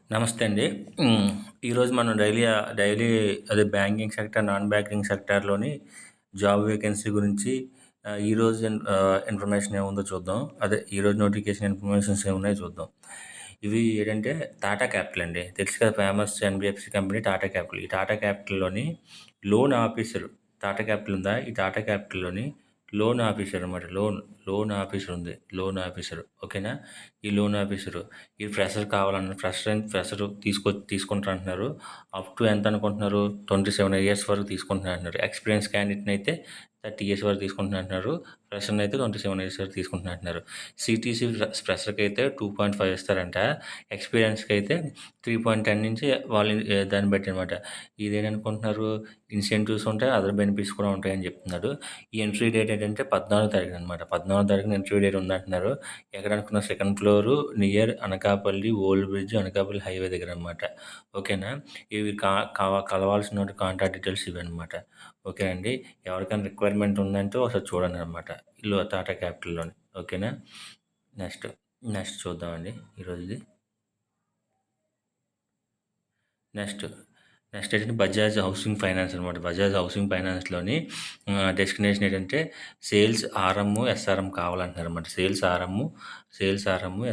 నమస్తే అండి. హ్మ్. ఈరోజు మనం డైలీ అదే బ్యాంకింగ్ సెక్టార్, నాన్ బ్యాంకింగ్ సెక్టార్‌లోని జాబ్ వేకెన్సీ గురించి ఈరోజు ఇన్ఫర్మేషన్ ఏముందో చూద్దాం. అదే ఈరోజు నోటిఫికేషన్ ఇన్ఫర్మేషన్స్ ఏమున్నాయో చూద్దాం. ఇవి ఏంటంటే టాటా క్యాపిటల్ అండి. తెలుసు కదా! Famous NBFC company Tata capital. ఈ టాటా క్యాపిటల్‌లోని లోన్ ఆఫీసర్ టాటా క్యాపిటల్ ఉందా? ఈ టాటా క్యాపిటల్‌లోని లోన్ ఆఫీసర్ అనమాట. లోన్ ఆఫీసర్ ఉంది. లోన్ ఆఫీసర్ ఓకేనా? ఈ లోన్ ఆఫీసరు ఈ ఫ్రెషర్ కావాలన్న ఫ్రెషర్ తీసుకుంటారంటున్నారు. అప్ టు ఎంత అనుకుంటున్నారు? 27 ఇయర్స్ వరకు తీసుకుంటున్నారంటున్నారు. ఎక్స్‌పీరియన్స్ క్యాండిడేట్‌ని అయితే 30 ఇయర్స్ వరకు తీసుకుంటున్నారంటున్నారు. ఫ్రెషర్‌ని అయితే 27 ఇయర్స్ వరకు తీసుకుంటున్నారంటున్నారు. సిటీసీ ఫ్రెషర్‌కి అయితే 2.5 ఇస్తారంట. ఎక్స్‌పీరియన్స్‌కి అయితే 3.10 నుంచి వాళ్ళు దాన్ని బట్టి అనమాట. ఇదేంటనుకుంటున్నారు? ఇన్సెంటివ్స్ ఉంటాయి. అదర్ బెనిఫిట్స్ కూడా ఉంటాయని చెప్తున్నాడు. ఈ ఎంట్రీ డేట్ ఏంటంటే 14 తారీఖున అనమాట. 14 తారీఖున ఎంట్రీ డేట్ ఉందంటున్నారు. ఎక్కడనుకున్న second floor near Anakapalli old bridge, Anakapalli highway దగ్గరనమాట. ఓకేనా? ఇవి కలవాల్సిన కాంటాక్ట్ డీటెయిల్స్ ఇవన్నమాట. ఓకే అండి. ఎవరికైనా రిక్వైర్మెంట్ ఉందంటే ఒకసారి చూడండనమాట. టాటా క్యాపిటల్‌లోని. ఓకేనా? నెక్స్ట్, నెక్స్ట్ చూద్దామండి ఈరోజుది. నెక్స్ట్, నెక్స్ట్ ఏంటంటే బజాజ్ హౌసింగ్ ఫైనాన్స్ అనమాట. బజాజ్ హౌసింగ్ ఫైనాన్స్‌లోని డెస్టినేషన్ ఏంటంటే సేల్స్ ఆర్ఎమ్, ఎస్ఆర్ఎమ్ కావాలంటున్నారనమాట.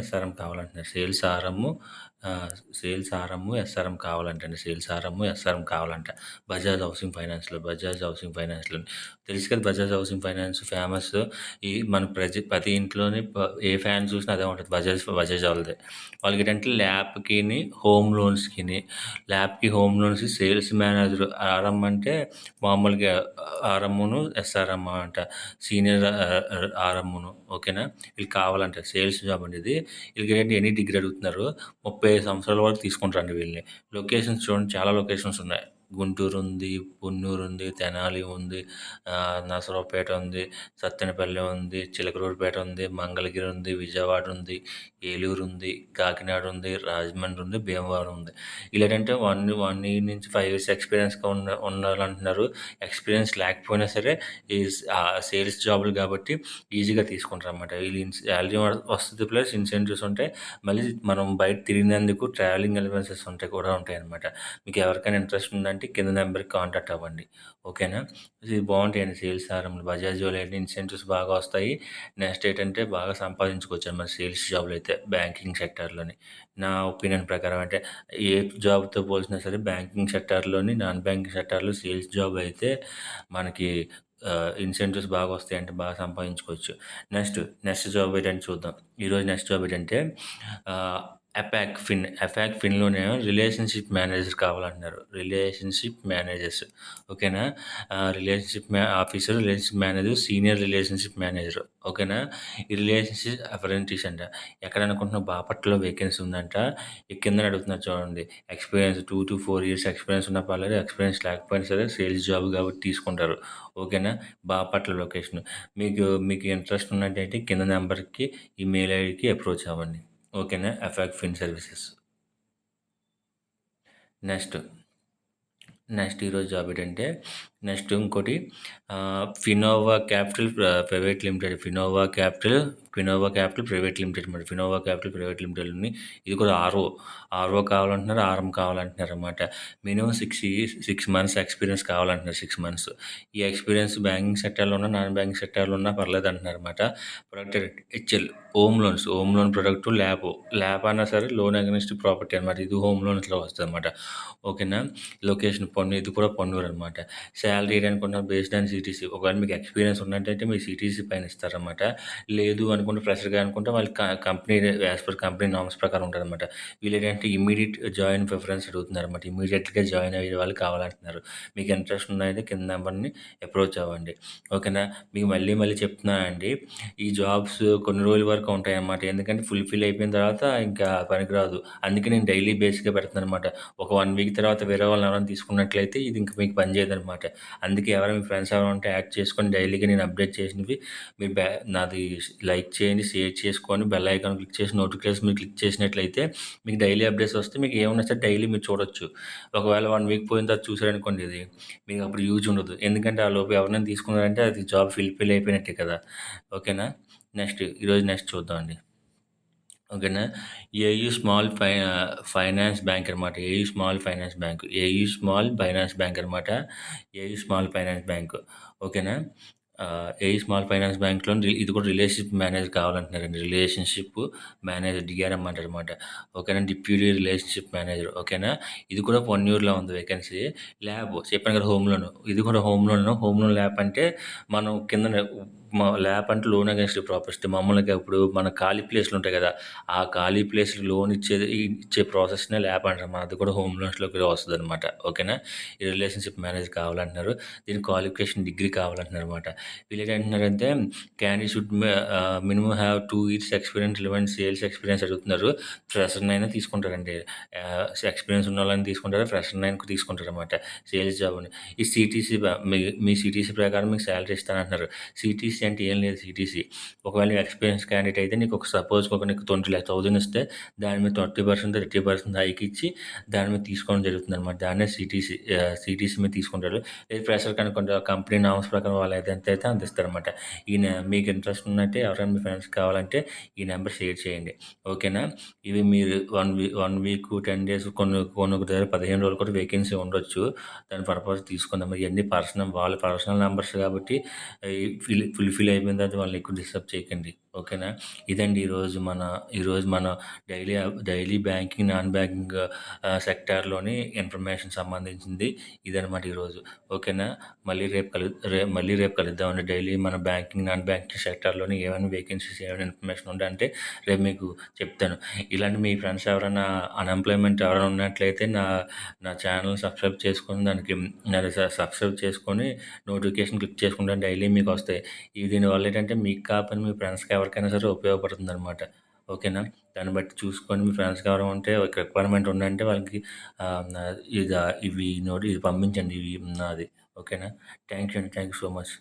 ఎస్ఆర్ఎమ్ కావాలంటున్నారు. సేల్స్ ఆర్ఎమ్, ఎస్ఆర్ఎమ్ కావాలంటండి. ఎస్ఆర్ఎమ్ కావాలంట. బజాజ్ హౌసింగ్ ఫైనాన్స్‌లో తెలుసు కదా! Bajaj housing finance famous. మన ప్రతి ఇంట్లోని ఏ ఫ్యాన్ చూసినా అదే ఉంటది. బజాజ్ వాళ్ళదే. వాళ్ళకేంటంటే హోమ్ లోన్స్‌కి సేల్స్ మేనేజర్ ఆర్ఎమ్ అంటే మామూలుగా ఆర్ఎమ్‌ను, ఎస్ఆర్ఎమ్ అంట. సీనియర్ ఆర్ఎమ్‌ను ఓకేనా? వీళ్ళకి కావాలంట. సేల్స్ జాబ్ అండి ఇది. వీళ్ళకేంటి ఎనీ డిగ్రీ అడుగుతున్నారు. 35 సంవత్సరాల వరకు తీసుకుంటారండి వీళ్ళని. లొకేషన్స్ చూడండి చాలా లొకేషన్స్ ఉన్నాయి. గుంటూరు ఉంది, పొన్నూరు ఉంది, తెనాలి ఉంది, నరసరావుపేట ఉంది, సత్తెనపల్లి ఉంది, చిలకలూరిపేట ఉంది, మంగళగిరి ఉంది, విజయవాడ ఉంది, ఏలూరు ఉంది, కాకినాడ ఉంది, రాజమండ్రి ఉంది, భీమవరం ఉంది. ఈళ్ళేంటంటే 1 ఇయర్ నుంచి 5 ఇయర్స్ ఎక్స్‌పీరియన్స్‌గా ఉండాలంటున్నారు. ఎక్స్‌పీరియన్స్ లేకపోయినా సరే సేల్స్ జాబులు కాబట్టి ఈజీగా తీసుకుంటారనమాట. వీళ్ళు శాలరీ వస్తది ప్లస్ ఇన్సెంటివ్స్ ఉంటాయి. మళ్ళీ మనం బయట తిరిగినందుకు ట్రావెలింగ్ అలవెన్సెస్ కూడా ఉంటాయనమాట. మీకు ఎవరికైనా ఇంట్రెస్ట్ ఉందంటే కింద నెంబర్‌కి కాంటాక్ట్ అవ్వండి. ఓకేనా? ఇది బావుంటాయండి సేల్స్ ఆరంభంలో. బజాజ్‌లో అయితే ఇన్సెంటివ్స్ బాగా వస్తాయి. నెక్స్ట్ ఏంటంటే బాగా సంపాదించుకోవచ్చనమాట సేల్స్ జాబ్‌లయితే బ్యాంకింగ్ సెక్టార్‌లోని. నా ఒపీనియన్ ప్రకారం అంటే ఏ జాబ్‌తో పోల్చినా సరే బ్యాంకింగ్ సెక్టార్‌లోని, నాన్ బ్యాంకింగ్ సెక్టార్‌లో సేల్స్ జాబ్ అయితే మనకి ఇన్సెంటివ్స్ బాగా వస్తాయంటే బాగా సంపాదించుకోవచ్చు. నెక్స్ట్, నెక్స్ట్ జాబ్ ఏంటంటే చూద్దాం. ఈరోజు నెక్స్ట్ జాబ్ ఏంటంటే ఆహ్, అపాక్ ఫిన్‌లోనేమో రిలేషన్‌షిప్ మేనేజర్ కావాలంటున్నారు. రిలేషన్‌షిప్ మేనేజర్స్ ఓకేనా? Relationship manager, senior relationship manager ఓకేనా? ఈ రిలేషన్‌షిప్ అప్రెంటిస్ అంట. ఎక్కడనుకుంటున్నావు బాపట్లలో వేకెన్సీ ఉందంట. ఈ కిందన అడుగుతున్నారు చూడండి. ఎక్స్‌పీరియన్స్ 2-4 ఇయర్స్ ఎక్స్‌పీరియన్స్ ఉన్నా పర్లేదు. ఎక్స్‌పీరియన్స్ లేకపోయినా సరే సేల్స్ జాబ్ కాబట్టి తీసుకుంటారు. ఓకేనా? బాపట్ల లొకేషన్. మీకు ఇంట్రెస్ట్ ఉన్నట్టయితే కింద నంబర్‌కి ఈ మెయిల్ ఐడీకి అప్రోచ్ అవ్వండి. ఓకేనా? అఫాక్ ఫిన్ సర్వీసెస్. నెక్స్ట్, నెక్స్ట్ ఈరోజు జాబ్ ఏంటంటే నెక్స్ట్ ఇంకోటి Finova capital private limited. Finova capital private limited అనమాట. ఫినోవా క్యాపిటల్ ప్రైవేట్ లిమిటెడ్‌ని ఇది కూడా ఆర్ఓ కావాలంటున్నారు. ఆర్ఎం కావాలంటున్నారనమాట. మినిమమ్ 6 మంత్స్ ఎక్స్‌పీరియన్స్ కావాలంటున్నారు. 6 మంత్స్. ఈ ఎక్స్‌పీరియన్స్ బ్యాంకింగ్ సెక్టార్‌లో ఉన్నా, నాన్ బ్యాంకింగ్ సెక్టార్‌లో ఉన్నా పర్లేదంటున్నారనమాట. Product HL home loan product lab అన్నా సరే లోన్ అగైన్స్ట్ ప్రాపర్టీ అనమాట. ఇది హోమ్ లోన్స్‌లో వస్తదనమాట. ఓకేనా? లొకేషన్ ఇది కూడా పొన్నూరనమాట. శాలరీ ఏంటనుకుంటున్నారు బేస్డ్ ఆన్ సీటీసీ. ఒకవేళ మీకు ఎక్స్‌పీరియన్స్ ఉన్నట్టయితే మీకు సీటీసీ పైన ఇస్తారనమాట. లేదు అనుకుంటే ఫ్రెషర్‌గా అనుకుంటే వాళ్ళు company as per company norms ప్రకారం ఉంటదనమాట. వీళ్ళేంటంటే ఇమ్మీడియేట్ జాయిన్ ప్రిఫరెన్స్ అడుగుతున్నారనమాట. ఇమ్మీడియేట్‌గా జాయిన్ అయ్యే వాళ్ళు కావాలంటున్నారు. మీకు ఇంట్రెస్ట్ ఉన్నదైతే కింద నంబర్‌ని అప్రోచ్ అవ్వండి. ఓకేనా? మీకు మళ్ళీ చెప్తున్నానండి. ఈ జాబ్స్ కొన్ని రోజుల వరకు ఉంటాయన్నమాట. ఎందుకంటే ఫుల్‌ఫిల్ అయిపోయిన తర్వాత ఇంకా పనికిరాదు. అందుకే నేను డైలీ బేస్‌గా పెడుతున్నాననమాట. ఒక 1 వీక్ తర్వాత వేరే వాళ్ళని ఎవరైనా తీసుకున్నట్లయితే ఇది ఇంక మీకు పనిచేయదనమాట. అందుకే ఎవరైనా మీ ఫ్రెండ్స్ ఎవరైనా ఉంటే యాడ్ చేసుకొని డైలీగా నేను అప్డేట్ చేసినవి మీరు నాది లైక్ చేయండి, షేర్ చేసుకొని బెల్ ఐకాన్ క్లిక్ చేసి నోటిఫికేషన్ మీరు క్లిక్ చేసినట్లయితే మీకు డైలీ అప్డేట్స్ వస్తే మీకు ఏమన్నా సరే డైలీ మీరు చూడొచ్చు. ఒకవేళ 1 వీక్ పోయిన తర్వాత చూసారనుకోండి ఇది మీకు అప్పుడు యూజ్ ఉండదు. ఎందుకంటే ఆలోపు ఎవరినైనా తీసుకున్నారంటే అది జాబ్ ఫిల్ అయిపోయినట్టే కదా! ఓకేనా? ఈరోజు నెక్స్ట్ చూద్దామండి. ఓకేనా. ఏయూ స్మాల్ ఫైనాన్స్ బ్యాంక్ అనమాట. AU small finance bank. AU small finance bank అనమాట. AU small finance bank. ఓకేనా. ఏయూ స్మాల్ ఫైనాన్స్ బ్యాంక్‌లో ఇది కూడా రిలేషన్‌షిప్ మేనేజర్ కావాలంటున్నారండి. రిలేషన్‌షిప్ మేనేజర్ డీఆర్ఎం అంటారనమాట. ఓకేనా. Deputy relationship manager. ఓకేనా. ఇది కూడా 1 ఇయర్‌లో ఉంది వేకెన్సీ. ల్యాబ్ చెప్పాను కదా! Home loan. ఇది కూడా home loan. Home loan lab అంటే మనం కిందన ల్యాప్ అంటే లోన్ అగైన్స్ట్ ప్రాపర్టీ. మామూలుగా ఇప్పుడు మన ఖాళీ ప్లేస్‌లు ఉంటాయి కదా! ఆ ఖాళీ ప్లేస్‌కి లోన్ ఇచ్చే ప్రాసెస్‌నే ల్యాప్ అంటారు. మనది కూడా హోమ్ లోన్స్‌లోకి వస్తదనమాట. ఓకేనా. ఈ రిలేషన్‌షిప్ మేనేజర్ కావాలంటున్నారు. దీనికి క్వాలిఫికేషన్ డిగ్రీ కావాలంటున్నారనమాట. వీళ్ళేంటంటున్నారంటే candidate minimum have 2 years experience, relevant sales experience అడుగుతున్నారు. ఫ్రెషర్‌నైనా తీసుకుంటారండి. ఎక్స్‌పీరియన్స్ ఉన్నోళ్ళని తీసుకుంటారు. ఫ్రెషర్‌నైనా తీసుకుంటారనమాట. సేల్స్ జాబ్‌ని. ఈ సీటీసీ మీ సీటీసీ ప్రకారం మీకు సాలరీ ఇస్తానంటున్నారు. సీటీసీ అంటే ఏం లేదు సీటీసీ. ఒకవేళ నువ్వు ఎక్స్‌పీరియన్స్ క్యాండిడేట్ అయితే నీకు ఒక సపోజ్‌కి నీకు 20,000 ఇస్తే దాని మీద 30%, 30% హైక్ ఇచ్చి దాని మీద తీసుకోవడం జరుగుతుందనమాట. దాన్నే సీటీసీ మీద తీసుకుంటారు. లేదు ఫ్రెషర్ కనుకోండి కంపెనీ నార్మ్స్ ప్రకారం వాళ్ళు ఎంతైతే అంత ఇస్తారనమాట. మీకు ఇంట్రెస్ట్ ఉన్నట్టే ఎవరైనా మీ ఫ్రెండ్స్ కావాలంటే ఈ నెంబర్ షేర్ చేయండి. ఓకేనా. ఇవి మీరు 1 వీక్, 10 డేస్ కొన్ని దగ్గర 15 రోజులు కూడా వేకెన్సీ ఉండొచ్చు. దాని పర్పస్ తీసుకుందాం. ఇయన్నీ వాళ్ళ పర్సనల్ నంబర్స్ కాబట్టి ఫుల్‌ఫిల్ అయిపోయిన తర్వాత వాళ్ళని ఎక్కువ డిస్టర్బ్ చేయకండి. ఓకేనా. ఇదండి ఈరోజు మన డైలీ బ్యాంకింగ్, నాన్ బ్యాంకింగ్ సెక్టార్‌లోని ఇన్ఫర్మేషన్ సంబంధించింది ఇదనమాట ఈరోజు. ఓకేనా. మళ్ళీ రేపు కలుద్దామండి. డైలీ మన బ్యాంకింగ్, నాన్ బ్యాంకింగ్ సెక్టార్‌లోని ఏమైనా వేకెన్సీస్ ఏమైనా ఇన్ఫర్మేషన్ ఉంటే అంటే రేపు మీకు చెప్తాను. ఇలాంటి మీ ఫ్రెండ్స్ ఎవరైనా అన్‌ఎంప్లాయ్‌మెంట్ ఎవరైనా ఉన్నట్లయితే నా నా ఛానెల్‌ని సబ్స్క్రైబ్ చేసుకొని సబ్స్క్రైబ్ చేసుకొని నోటిఫికేషన్ క్లిక్ చేసుకుంటే డైలీ మీకొస్తాయి. దీనివల్ల ఏంటంటే మీకు కాకపోయినా మీ ఫ్రెండ్స్‌కి ఎవరికైనా సరే ఉపయోగపడుతుందనమాట. ఓకేనా. దాన్ని బట్టి చూసుకొని మీ ఫ్రెండ్స్‌కి ఎవరైనా ఉంటే ఒక రిక్వైర్మెంట్ ఉందంటే వాళ్ళకి ఆహ్, న ఇదా ఇవి నోటి ఇది పంపించండి. ఇవి నాది. ఓకేనా. థ్యాంక్ యూ అండి. Thank you so much.